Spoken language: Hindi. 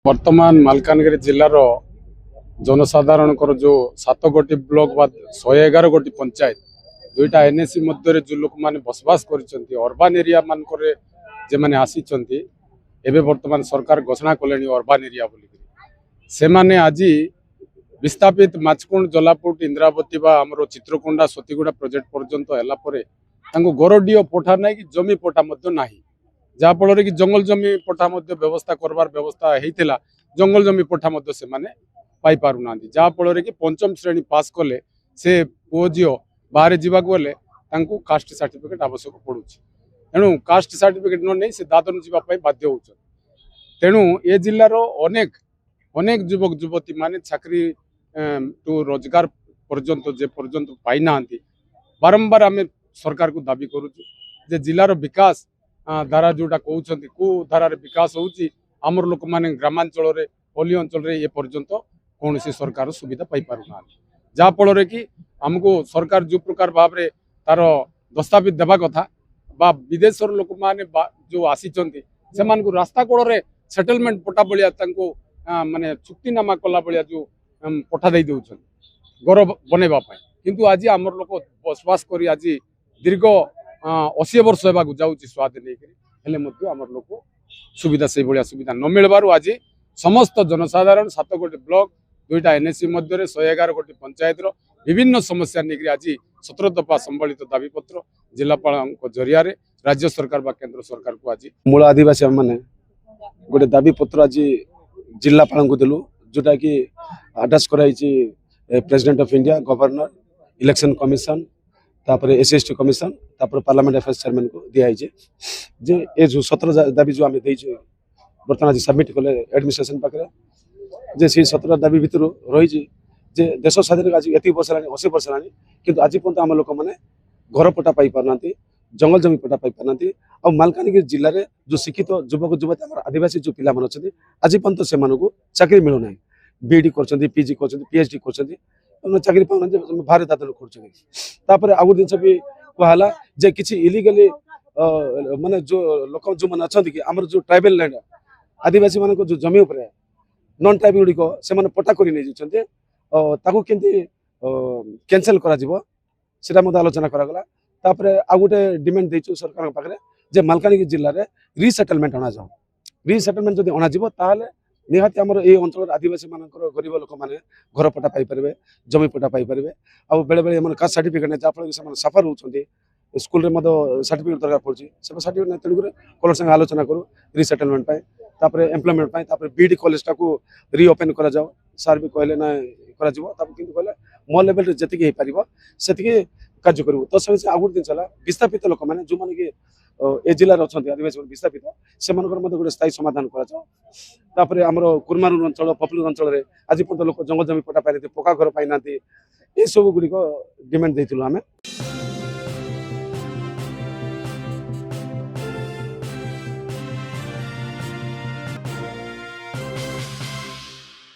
वर्तमान मालकानगिरी जिलार जनसाधारण जो 7 गोटी ब्लॉक बा 111 गोटी पंचायत दुईटा एनएसी मध्य जो लोक मैंने बसवास करर्बान एरिया मान जे मैंने आसी वर्तमान सरकार घोषणा कले अर्बान एरिया से माने आज विस्थापित माचकुंड जलापुट इंद्रावती आमर चित्रकोंडा सतीगुड़ा प्रोजेक्ट पर्यंत गरडीय पठा ना कि जमी पठा ना जहाँफल कि जंगल जमी पठा व्यवस्था करवार व्यवस्था होता जंगल जमी पठा से पाई पारना जहाँफल कि पंचम श्रेणी पास कले से पुओ झी बाहर जावाक गले कास्ट सर्टिफिकेट आवश्यक पड़ू तेणु कास्ट सर्टिफिकेट न नहीं से दादन जावाई बाध्य हो तेणु ए जिलार अनेक अनेक युवक युवती माने चाकरी टू रोजगार पर्यंत जे पर्यंत पाई ना बारंबार आम सरकार को दाबी करुचे जिलार विकास धारा जोटा कहते कौ धारार विकास होमर लोक मैंने ग्रामांचल पल्ली अंचल ये पर्यंत कौन सरकार सुविधा पाई पारना जहाँफल कि आमको सरकार जो प्रकार भाव में तार दस्तावेज देवा कथा बा विदेश लोक मैंने जो आसी से रास्ता कड़े सेटलमेंट पटा भाया माने चुक्तिनामा कला भाया जो पठा दे दौरान घर बनवा किंतु आज आमर लोक बसवास कर आज दीर्घ 80 वर्ष होगा जाऊँगी स्वाद नहीं आमर लोक सुविधा से भाया सुविधा न मिलबार आज समस्त जनसाधारण 7 गोटी ब्लॉक दुईटा एनएसी मध्य 111 गोटी पंचायत विभिन्न समस्या नहीं आज 17 दफा संबलित दाबीपत्र जिलापाल जरिया राज्य सरकार बा केंद्र सरकार को आज मूल आदिवासी मैंने गोटे दाबीपत्र आज जिलापाल को देलु जोटा कि आड्रेस कराई president of India governor election commission तापर एसएसटी कमिशन तापर पार्लियामेंट अफेयर्स चेयरमैन को दिखाई जे ये जो 17 दाबी जो आम दे बर्तमान आज सबमिट कले एडमिनिस्ट्रेशन पाखे जे से 17 दाबी भितर रही जे देश स्वाधीन आज ये वर्ष 80 वर्ष है कि आज पर्यंत आम लोक मैंने घर पट्टा पाई पारना जंगल जमी पट्टा पाई पारना और मालकानगिरी जिले में जो शिक्षित युवक युवती आम आदिवासी जो पिला आज पर्यंत से चाकरी मिलूना बीईडी कर पीजी कर पीएचडी कर चाकरी पाना बाहर दादन कर आउ जिन भी कहला जे किसी इलिगली माने जो लोक जो मैंने अच्छा कि आम जो ट्राइबल लैंड आदिवासी मान जो जमी उपरे नॉन ट्राइब गुड़िक से पट्टा करमती कैंसल कर आलोचना करागला आउ गोटे डिमांड देचु सरकार पाखे जे मालकानगिरी जिले में रिसेटलमेंट अणा जाओ रिसेटलमेंट जब अणाजिबो निहाती आमर ये अंचल आदिवासी मान गरीब लोक मैंने घर पट्टा पाई जमी पट्टा पाई आउ बेले बेले कास्ट सर्टिफिकेट जहाँफल से सफर होती स्कूल सर्टिफिकेट दरकार पड़ी से सर्टिफिकेट तेणुक कलर संगे आलोचना करूँ रिसेटलमेंट एम्प्लयमेंट बीईडी कॉलेज टाक रिओपेन कर सार भी कहले ना कहले मो लेवल जी पार से कार्य करूँ तो से आउ गोटे जिन विस्थापित लोक मैंने जो मैंने कि ए जिले अच्छा आदिवासी विस्थापित से गोटे स्थायी समाधान कर आमर कुर्मारू अंचल पपुलर अंचल आज पर्यटन लोक जंगल जमी पट्टा पाई पक्का घर पाई ना ये सब गुड़िक डिमांड देलु आम।